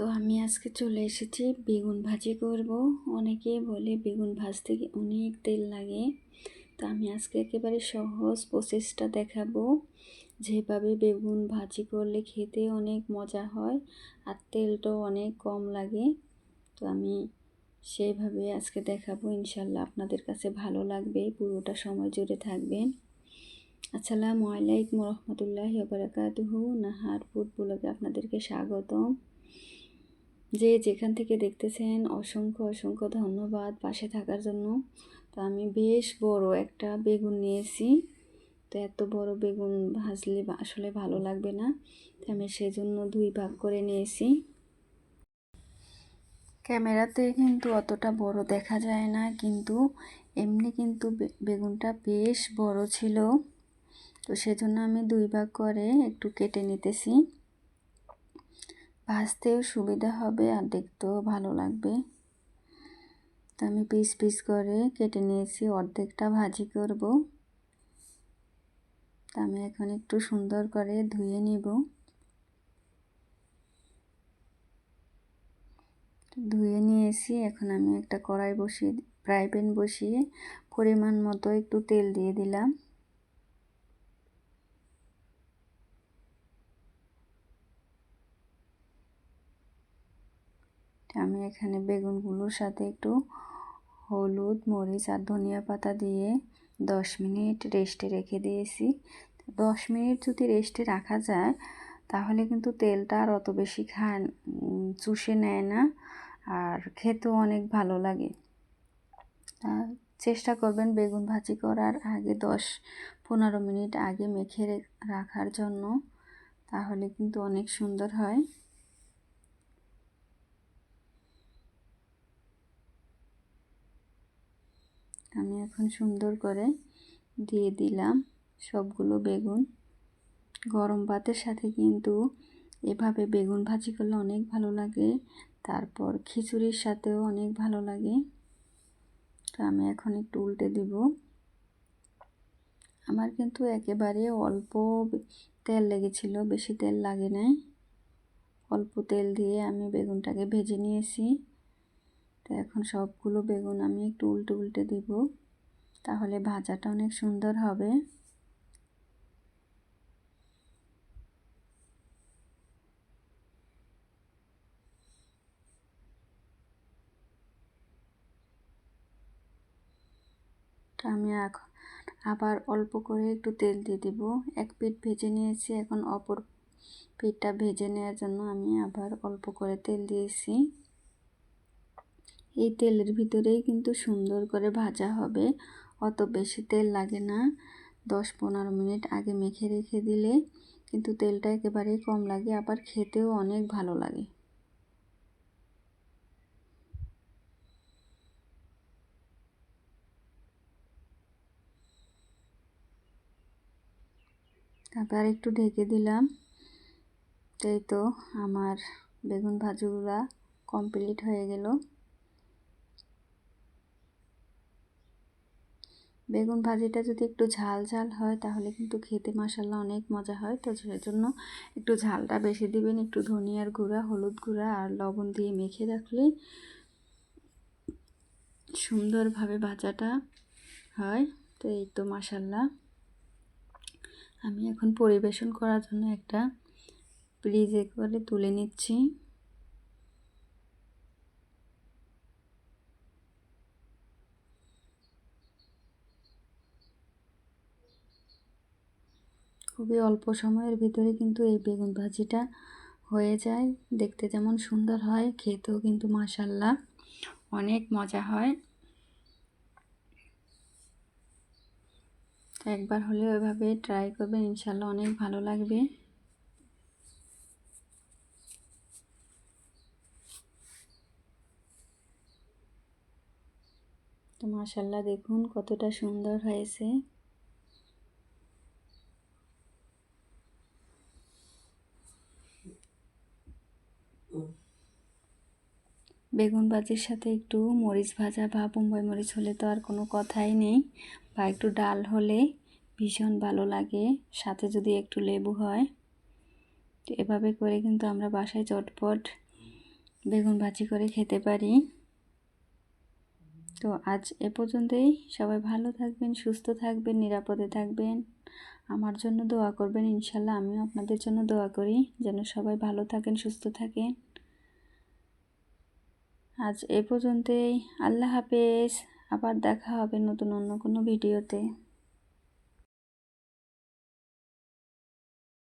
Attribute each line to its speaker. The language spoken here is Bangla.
Speaker 1: তো আমি আজকে চলে এসেছি বেগুন ভাজি করব। অনেকেই বলে বেগুন ভাজতে অনেক তেল লাগে, তো আমি আজকে একেবারে সহজ প্রসেসটা দেখাবো, যেভাবে বেগুন ভাজি করলে খেতে অনেক মজা হয় আর তেলটাও অনেক কম লাগে। তো আমি সেইভাবে আজকে দেখাবো, ইনশাল্লাহ আপনাদের কাছে ভালো লাগবে, পুরোটা সময় জুড়ে থাকবেন। আসসালামু আলাইকুম রহমতুল্লাহি ওয়া বারাকাতুহু। নাহার ফুড ব্লগে আপনাদেরকে স্বাগতম। যে যেখান থেকে দেখতেছেন অসংখ্য অসংখ্য ধন্যবাদ পাশে থাকার জন্য। তো আমি বেশ বড় একটা বেগুন নিয়েছি, তো এত বড় বেগুন ভাজলে আসলে ভালো লাগবে না, তো আমি সেজন্য 2 ভাগ করে নিয়েছি। ক্যামেরাতে কিন্তু অতটা বড় দেখা যায় না, কিন্তু এমনি কিন্তু বেগুনটা বেশ বড় ছিল, তো সেজন্য আমি 2 ভাগ করে একটু কেটে নিতেছি। ভাজতেও সুবিধা হবে আর দেখতেও ভালো লাগবে। তো আমি পিস পিস করে কেটে নিয়েছি, অর্ধেকটা ভাজি করব। তো আমি এখন একটু সুন্দর করে ধুয়ে নিব। ধুয়ে নিয়েছি, এখন আমি একটা কড়াই বসিয়ে ফ্রাই প্যান বসিয়ে পরিমাণ মতো একটু তেল দিয়ে দিলাম। আমি এখানে বেগুনগুলোর সাথে একটু হলুদ, মরিচ আর ধনিয়া পাতা দিয়ে 10 মিনিট রেস্টে রেখে দিয়েছি। 10 মিনিট যদি রেস্টে রাখা যায় তাহলে কিন্তু তেলটা আর অত বেশি চুষে নেয় না, আর খেতেও অনেক ভালো লাগে। চেষ্টা করবেন বেগুন ভাজি করার আগে 10-15 মিনিট আগে মেখে রাখার জন্য, তাহলে কিন্তু অনেক সুন্দর হয়। আমি এখন সুন্দর করে দিয়ে দিলাম সবগুলো বেগুন। গরম ভাতের সাথে কিন্তু এভাবে বেগুন ভাজি করলে অনেক ভালো লাগে, তারপর খিচুড়ির সাথেও অনেক ভালো লাগে। তো আমি এখন একটু উল্টে দিব। আমার কিন্তু একেবারে অল্প তেল লেগেছিল, বেশি তেল লাগে নাই। অল্প তেল দিয়ে আমি বেগুনটাকে ভেজে নিয়েছি। তো এখন সবগুলো বেগুন আমি একটু উল্টে উল্টে দিব, তাহলে ভাজাটা অনেক সুন্দর হবে। তো আমি এখন আবার অল্প করে একটু তেল দিয়ে দিব। এক পিঠ ভেজে নিয়েছি, এখন অপর পিঠটা ভেজে নেওয়ার জন্য আমি আবার অল্প করে তেল দিয়েছি। এই তেলের ভিতরেই কিন্তু সুন্দর করে ভাজা হবে, অত বেশি তেল লাগে না। 10-15 মিনিট আগে মেখে রেখে দিলে কিন্তু তেলটা একেবারেই কম লাগে, আবার খেতেও অনেক ভালো লাগে। তারপর একটু ঢেকে দিলাম। এই তো আমার বেগুন ভাজিগুলা কমপ্লিট হয়ে গেল। বেগুন ভাজিটা যদি একটু ঝাল ঝাল হয় তাহলে কিন্তু খেতে মাশাআল্লাহ অনেক মজা হয়। তো সেজন্য একটু ঝালটা বেশি দিবেন, একটু ধনিয়ার গুঁড়া, হলুদ গুঁড়া আর লবণ দিয়ে মেখে রাখলে সুন্দরভাবে ভাজাটা হয়। তো এই তো মাশাআল্লাহ, আমি এখন পরিবেশন করার জন্য একটা প্লেটে করে তুলে নিচ্ছি। খুবই অল্প সময়ের ভিতরে কিন্তু এই বেগুন ভাজিটা হয়ে যায়। দেখতে যেমন সুন্দর হয়, খেতেও কিন্তু মাশাআল্লাহ অনেক মজা হয়। তো একবার হলে ওইভাবে ট্রাই করবেন, ইনশাআল্লাহ অনেক ভালো লাগবে। তো মাশাআল্লাহ দেখুন কতটা সুন্দর হয়েছে। বেগুন ভাজির সাথে একটু মরিচ ভাজা বা বোম্বাই মরিচ হলে তো আর কোনো কথাই নেই, বা একটু ডাল হলে ভীষণ ভালো লাগে, সাথে যদি একটু লেবু হয়। তো এভাবে করে কিন্তু আমরা বাসায় চটপট বেগুন ভাজি করে খেতে পারি। তো আজ এ পর্যন্তই। সবাই ভালো থাকবেন, সুস্থ থাকবেন, নিরাপদে থাকবেন। আমার জন্য দোয়া করবেন, ইনশাল্লাহ আমিও আপনাদের জন্য দোয়া করি যেন সবাই ভালো থাকেন, সুস্থ থাকেন। আজ এ পর্যন্তই। আল্লাহ হাফেজ। আবার দেখা হবে নতুন অন্য কোনো ভিডিওতে।